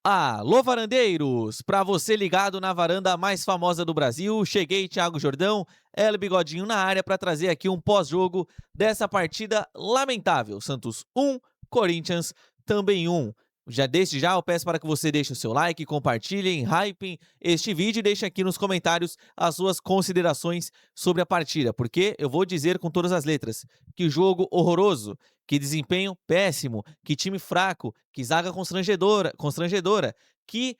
Alô, varandeiros! Para você ligado na varanda mais famosa do Brasil, cheguei, Thiago Jordão, El Bigodinho na área para trazer aqui um pós-jogo dessa partida lamentável. Santos 1, Corinthians também 1. Desde já eu peço para que você deixe o seu like, compartilhem, hypem este vídeo e deixe aqui nos comentários as suas considerações sobre a partida, porque eu vou dizer com todas as letras, que jogo horroroso, que desempenho péssimo, que time fraco, que zaga constrangedora, que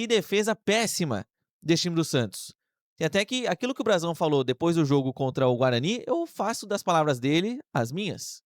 defesa péssima desse time do Santos. E até que aquilo que o Brazão falou depois do jogo contra o Guarani, eu faço das palavras dele as minhas.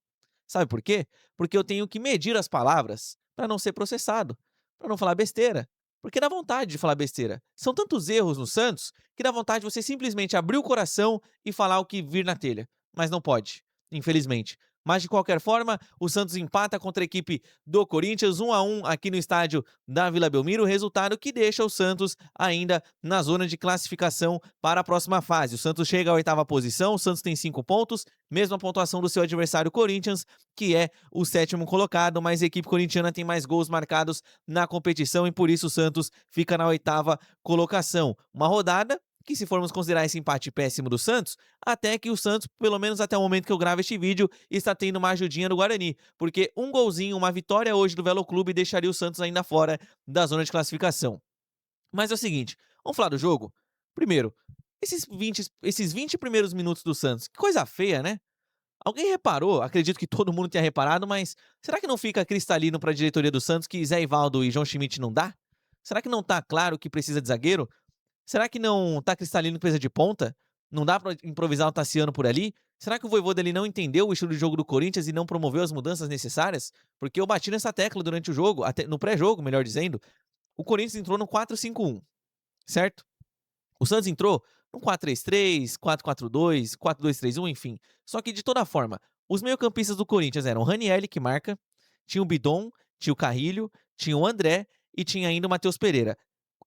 Sabe por quê? Porque eu tenho que medir as palavras para não ser processado, para não falar besteira. Porque dá vontade de falar besteira. São tantos erros no Santos que dá vontade de você simplesmente abrir o coração e falar o que vir na telha. Mas não pode, infelizmente. Mas de qualquer forma, o Santos empata contra a equipe do Corinthians 1-1 aqui no estádio da Vila Belmiro, resultado que deixa o Santos ainda na zona de classificação para a próxima fase. O Santos chega à 8ª posição, o Santos tem 5 pontos, mesma pontuação do seu adversário Corinthians, que é o 7º colocado, mas a equipe corintiana tem mais gols marcados na competição e por isso o Santos fica na 8ª colocação. Uma rodada que, se formos considerar esse empate péssimo do Santos, até que o Santos, pelo menos até o momento que eu gravo este vídeo, está tendo uma ajudinha do Guarani, porque um golzinho, uma vitória hoje do Velo Clube deixaria o Santos ainda fora da zona de classificação. Mas é o seguinte, vamos falar do jogo? Primeiro, esses 20 primeiros minutos do Santos, que coisa feia, né? Alguém reparou? Acredito que todo mundo tenha reparado, mas será que não fica cristalino para a diretoria do Santos que Zé Ivaldo e João Schmidt não dá? Será que não tá claro que precisa de zagueiro? Será que não tá cristalino que precisa de ponta? Não dá pra improvisar o Tassiano por ali? Será que o Vojvoda ele não entendeu o estilo de jogo do Corinthians e não promoveu as mudanças necessárias? Porque eu bati nessa tecla durante o jogo, até no pré-jogo, melhor dizendo. O Corinthians entrou no 4-5-1, certo? O Santos entrou no 4-3-3, 4-4-2, 4-2-3-1, enfim. Só que de toda forma, os meio-campistas do Corinthians eram o Ranieri, que marca, tinha o Bidon, tinha o Carrilho, tinha o André e tinha ainda o Matheus Pereira.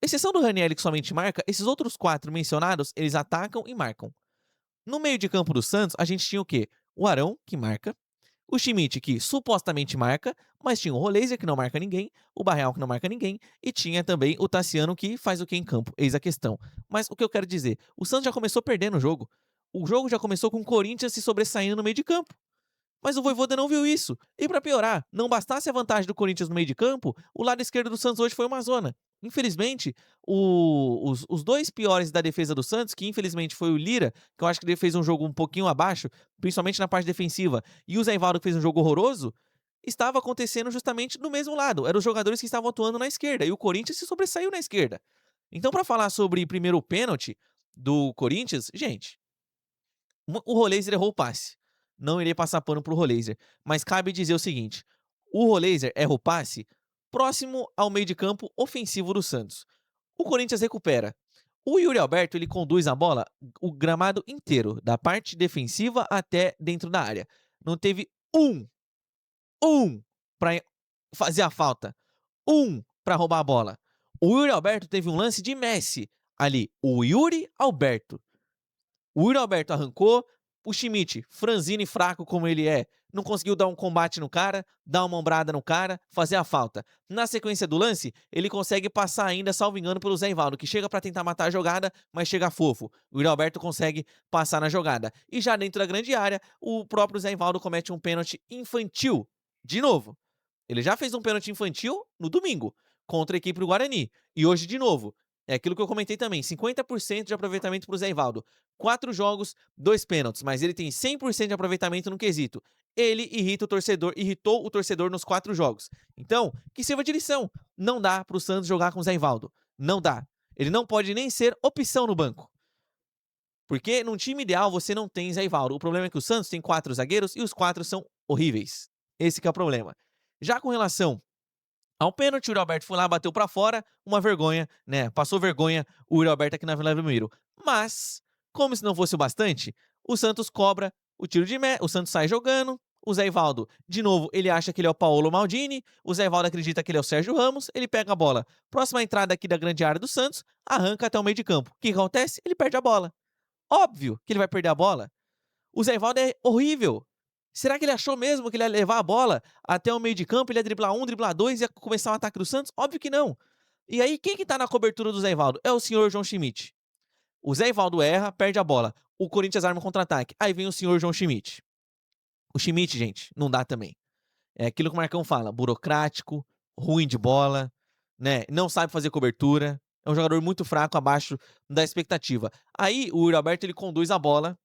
Exceção do Ranieri, que somente marca, esses outros 4 mencionados, eles atacam e marcam. No meio de campo do Santos, a gente tinha o quê? O Arão, que marca, o Schmidt, que supostamente marca, mas tinha o Roleiser, que não marca ninguém, o Barreal, que não marca ninguém, e tinha também o Tassiano, que faz o que em campo, eis a questão. Mas o que eu quero dizer, o Santos já começou perdendo o jogo. O jogo já começou com o Corinthians se sobressaindo no meio de campo. Mas o Vojvoda não viu isso. E pra piorar, não bastasse a vantagem do Corinthians no meio de campo, o lado esquerdo do Santos hoje foi uma zona. Infelizmente, os dois piores da defesa do Santos, que infelizmente foi o Lira, que eu acho que ele fez um jogo um pouquinho abaixo, principalmente na parte defensiva, e o Zé Ivaldo, que fez um jogo horroroso, estava acontecendo justamente do mesmo lado. Eram os jogadores que estavam atuando na esquerda, e o Corinthians se sobressaiu na esquerda. Então, pra falar sobre primeiro o pênalti do Corinthians, gente, o Roleiser errou o passe. Não irei passar pano pro Roleiser. Mas cabe dizer o seguinte: o Roleiser erra o passe próximo ao meio de campo ofensivo do Santos. O Corinthians recupera. O Yuri Alberto ele conduz a bola o gramado inteiro, da parte defensiva até dentro da área. Não teve um para fazer a falta. Para roubar a bola. O Yuri Alberto teve um lance de Messi ali. O Yuri Alberto. O Yuri Alberto arrancou, o Schmidt, franzino e fraco como ele é, não conseguiu dar um combate no cara, dar uma ombrada no cara, fazer a falta. Na sequência do lance, ele consegue passar ainda, salvo engano, pelo Zé Ivaldo, que chega pra tentar matar a jogada, mas chega fofo. O Yuri Alberto consegue passar na jogada. E já dentro da grande área, o próprio Zé Ivaldo comete um pênalti infantil. De novo. Ele já fez um pênalti infantil no domingo, contra a equipe do Guarani. E hoje, de novo. É aquilo que eu comentei também, 50% de aproveitamento pro Zé Ivaldo. 4 jogos, 2 pênaltis, mas ele tem 100% de aproveitamento no quesito. Ele irritou o torcedor nos 4 jogos. Então, que sirva de lição. Não dá pro Santos jogar com o Zé Ivaldo. Não dá. Ele não pode nem ser opção no banco. Porque num time ideal você não tem Zé Ivaldo. O problema é que o Santos tem 4 zagueiros e os 4 são horríveis. Esse que é o problema. Já com relação ao pênalti, o Yuri Alberto foi lá, bateu pra fora, uma vergonha, né? Passou vergonha o Yuri Alberto aqui na Vila Belmiro. Mas, como se não fosse o bastante, o Santos cobra o tiro de meta, o Santos sai jogando, o Zé Ivaldo, de novo, ele acha que ele é o Paolo Maldini, o Zé Ivaldo acredita que ele é o Sérgio Ramos, ele pega a bola, próxima entrada aqui da grande área do Santos, arranca até o meio de campo. O que acontece? Ele perde a bola. Óbvio que ele vai perder a bola. O Zé Ivaldo é horrível. Será que ele achou mesmo que ele ia levar a bola até o meio de campo, ele ia driblar um, driblar dois, ia começar o ataque do Santos? Óbvio que não. E aí, quem que tá na cobertura do Zé Ivaldo? É o senhor João Schmidt. O Zé Ivaldo erra, perde a bola. O Corinthians arma um contra-ataque. Aí vem o senhor João Schmidt. O Schmidt, gente, não dá também. É aquilo que o Marcão fala, burocrático, ruim de bola, né? Não sabe fazer cobertura. É um jogador muito fraco, abaixo da expectativa. Aí o Yuri Alberto ele conduz a bola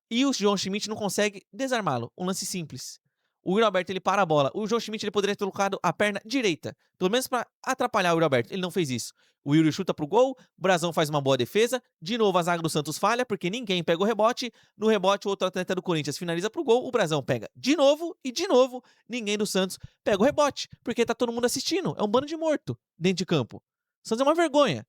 e o João Schmidt não consegue desarmá-lo. Um lance simples. O Yuri Alberto ele para a bola. O João Schmidt ele poderia ter colocado a perna direita, pelo menos para atrapalhar o Yuri Alberto. Ele não fez isso. O Yuri chuta pro gol, o Brazão faz uma boa defesa. De novo a zaga do Santos falha, porque ninguém pega o rebote. No rebote, o outro atleta do Corinthians finaliza pro gol. O Brazão pega de novo e de novo ninguém do Santos pega o rebote, porque tá todo mundo assistindo. É um bando de morto dentro de campo. O Santos é uma vergonha.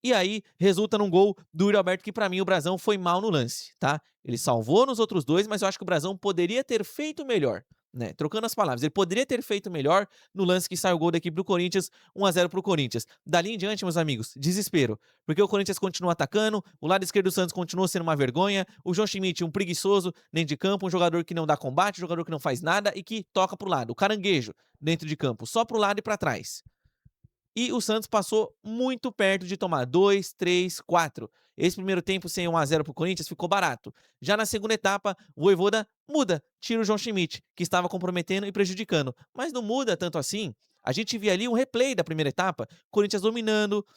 E aí, resulta num gol do Yuri Alberto, que pra mim o Brazão foi mal no lance, tá? Ele salvou nos outros dois, mas eu acho que o Brazão poderia ter feito melhor, né? Trocando as palavras, ele poderia ter feito melhor no lance que sai o gol da equipe do Corinthians, 1-0 pro Corinthians. Dali em diante, meus amigos, desespero, porque o Corinthians continua atacando, o lado esquerdo do Santos continua sendo uma vergonha, o João Schmidt, um preguiçoso dentro de campo, um jogador que não dá combate, um jogador que não faz nada e que toca pro lado, o caranguejo dentro de campo, só pro lado e pra trás. E o Santos passou muito perto de tomar 2, 3, 4. Esse primeiro tempo sem 1-0 pro Corinthians ficou barato. Já na segunda etapa, o Vojvoda muda, tira o João Schmidt, que estava comprometendo e prejudicando. Mas não muda tanto assim. A gente via ali um replay da primeira etapa, Corinthians dominando,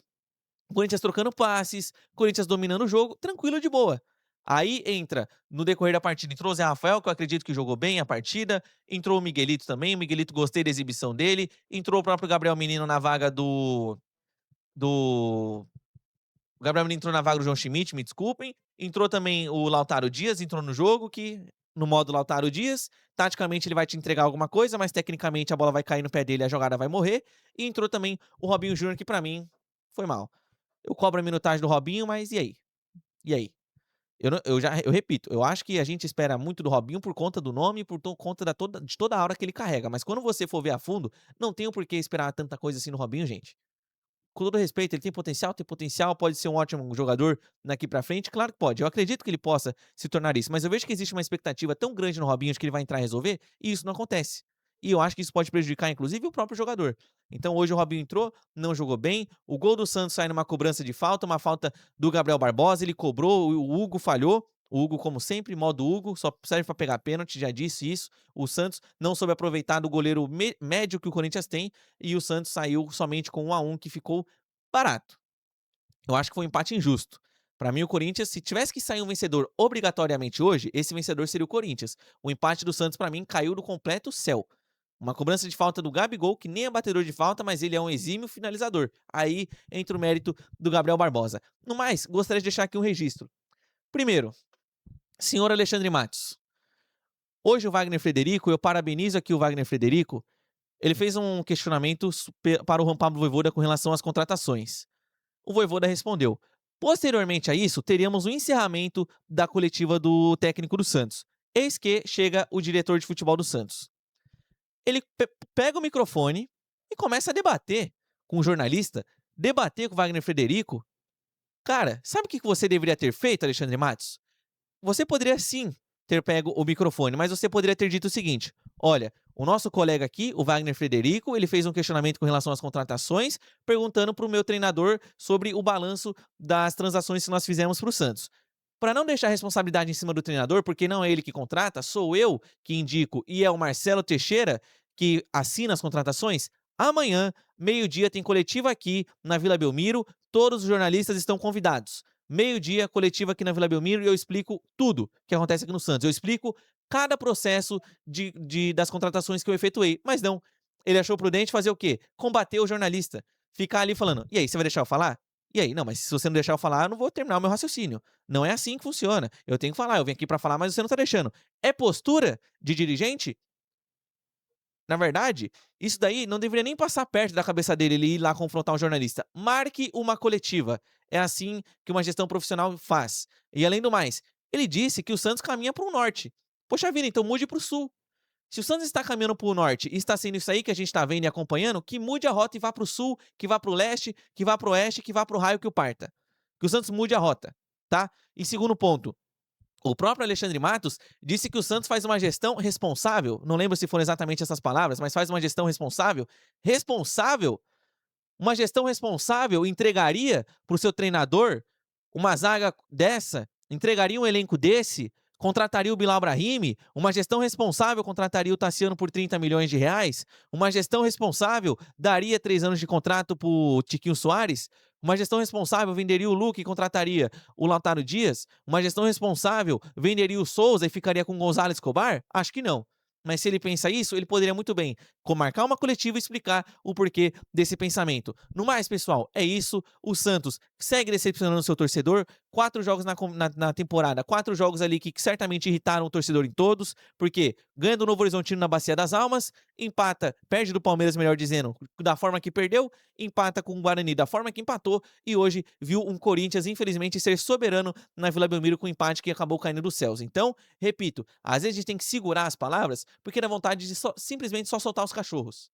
Corinthians trocando passes, Corinthians dominando o jogo, tranquilo de boa. Aí entra, no decorrer da partida, entrou o Zé Rafael, que eu acredito que jogou bem a partida, entrou o Miguelito também, o Miguelito gostei da exibição dele, entrou o próprio Gabriel Menino na vaga do... O Gabriel Menino entrou na vaga do João Schmidt, me desculpem, entrou também o Lautaro Dias, entrou no jogo, que no modo Lautaro Dias, taticamente ele vai te entregar alguma coisa, mas tecnicamente a bola vai cair no pé dele e a jogada vai morrer, e entrou também o Robinho Júnior, que pra mim foi mal. Eu cobro a minutagem do Robinho, mas e aí? E aí? Eu repito, eu acho que a gente espera muito do Robinho por conta do nome e por conta de toda a aura que ele carrega. Mas quando você for ver a fundo, não tem o porquê esperar tanta coisa assim no Robinho, gente. Com todo respeito, ele tem potencial, pode ser um ótimo jogador daqui pra frente, claro que pode. Eu acredito que ele possa se tornar isso, mas eu vejo que existe uma expectativa tão grande no Robinho de que ele vai entrar e resolver, e isso não acontece. E eu acho que isso pode prejudicar, inclusive, o próprio jogador. Então hoje o Robinho entrou, não jogou bem, o gol do Santos sai numa cobrança de falta, uma falta do Gabriel Barbosa, ele cobrou, o Hugo falhou, o Hugo, como sempre, modo Hugo, só serve pra pegar pênalti, já disse isso. O Santos não soube aproveitar do goleiro médio que o Corinthians tem, e o Santos saiu somente com 1-1, que ficou barato. Eu acho que foi um empate injusto. Pra mim, o Corinthians, se tivesse que sair um vencedor obrigatoriamente hoje, esse vencedor seria o Corinthians. O empate do Santos, pra mim, caiu do completo céu. Uma cobrança de falta do Gabigol, que nem é batedor de falta, mas ele é um exímio finalizador. Aí entra o mérito do Gabriel Barbosa. No mais, gostaria de deixar aqui um registro. Primeiro, senhor Alexandre Matos. Hoje o Wagner Frederico, eu parabenizo aqui o Wagner Frederico, ele fez um questionamento para o Juan Pablo Vojvoda com relação às contratações. O Vojvoda respondeu. Posteriormente a isso, teríamos o encerramento da coletiva do técnico do Santos. Eis que chega o diretor de futebol do Santos. Ele pega o microfone e começa a debater com o jornalista, debater com o Wagner Frederico. Cara, sabe o que você deveria ter feito, Alexandre Matos? Você poderia sim ter pego o microfone, mas você poderia ter dito o seguinte: olha, o nosso colega aqui, o Wagner Frederico, ele fez um questionamento com relação às contratações, perguntando para o meu treinador sobre o balanço das transações que nós fizemos para o Santos. Para não deixar a responsabilidade em cima do treinador, porque não é ele que contrata, sou eu que indico e é o Marcelo Teixeira que assina as contratações. Amanhã, meio-dia, tem coletiva aqui na Vila Belmiro. Todos os jornalistas estão convidados. Meio-dia, coletiva aqui na Vila Belmiro, e eu explico tudo que acontece aqui no Santos. Eu explico cada processo das contratações que eu efetuei. Mas não, ele achou prudente fazer o quê? Combater o jornalista. Ficar ali falando, e aí, você vai deixar eu falar? E aí, não, mas se você não deixar eu falar, eu não vou terminar o meu raciocínio. Não é assim que funciona. Eu tenho que falar, eu vim aqui pra falar, mas você não tá deixando. É postura de dirigente? Na verdade, isso daí não deveria nem passar perto da cabeça dele, ele ir lá confrontar um jornalista. Marque uma coletiva. É assim que uma gestão profissional faz. E além do mais, ele disse que o Santos caminha para o norte. Poxa vida, então mude para o sul. Se o Santos está caminhando para o norte e está sendo isso aí que a gente está vendo e acompanhando, que mude a rota e vá para o sul, que vá para o leste, que vá para o oeste, que vá para o raio que o parta. Que o Santos mude a rota, tá? E segundo ponto, O próprio Alexandre Matos disse que o Santos faz uma gestão responsável, não lembro se foram exatamente essas palavras, mas faz uma gestão responsável. Responsável? Uma gestão responsável entregaria para o seu treinador uma zaga dessa? Entregaria um elenco desse? Contrataria o Bilal Brahimi? Uma gestão responsável contrataria o Tassiano por 30 milhões de reais? Uma gestão responsável daria 3 anos de contrato para o Tiquinho Soares? Uma gestão responsável venderia o Luque e contrataria o Lautaro Dias? Uma gestão responsável venderia o Souza e ficaria com o Gonzalo Escobar? Acho que não. Mas se ele pensa isso, ele poderia muito bem marcar uma coletiva e explicar o porquê desse pensamento. No mais, pessoal, é isso. O Santos segue decepcionando o seu torcedor. 4 jogos na temporada, 4 jogos ali que certamente irritaram o torcedor em todos, porque ganha do Novo Horizontino na Bacia das Almas, empata, perde do Palmeiras, melhor dizendo, da forma que perdeu, empata com o Guarani da forma que empatou, e hoje viu um Corinthians, infelizmente, ser soberano na Vila Belmiro com um empate que acabou caindo dos céus. Então, repito, às vezes a gente tem que segurar as palavras, porque dá vontade de simplesmente só soltar os cachorros.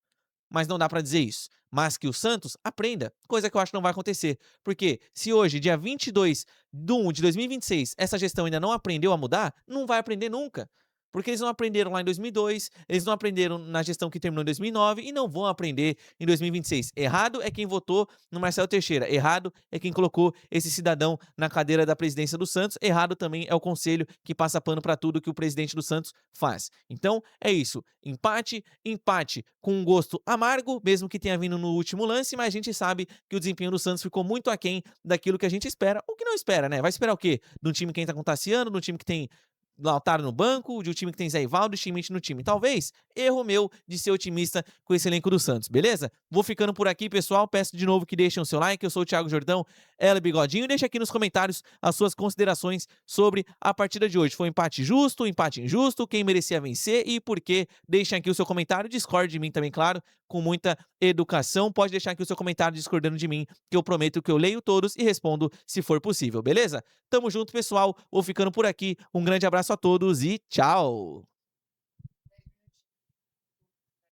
Mas não dá pra dizer isso. Mas que o Santos aprenda, coisa que eu acho que não vai acontecer. Porque se hoje, dia 22/1 de 2026, essa gestão ainda não aprendeu a mudar, não vai aprender nunca. Porque eles não aprenderam lá em 2002, eles não aprenderam na gestão que terminou em 2009 e não vão aprender em 2026. Errado é quem votou no Marcelo Teixeira, errado é quem colocou esse cidadão na cadeira da presidência do Santos, errado também é o conselho que passa pano para tudo que o presidente do Santos faz. Então, é isso. Empate, empate com um gosto amargo, mesmo que tenha vindo no último lance, mas a gente sabe que o desempenho do Santos ficou muito aquém daquilo que a gente espera, ou que não espera, né? Vai esperar o quê? De um time que entra com o Tassiano, de um time que tem Lautaro no banco, de um time que tem Zé Ivaldo e Schmidt no time. Talvez erro meu de ser otimista com esse elenco do Santos, beleza? Vou ficando por aqui, pessoal. Peço de novo que deixem o seu like. Eu sou o Thiago Jordão, ela Bigodinho. E deixa aqui nos comentários as suas considerações sobre a partida de hoje. Foi um empate justo, um empate injusto, quem merecia vencer e por quê? Deixem aqui o seu comentário. Discorde de mim também, claro, com muita educação. Pode deixar aqui o seu comentário discordando de mim, que eu prometo que eu leio todos e respondo se for possível, beleza? Tamo junto, pessoal. Vou ficando por aqui. Um grande abraço a todos e tchau!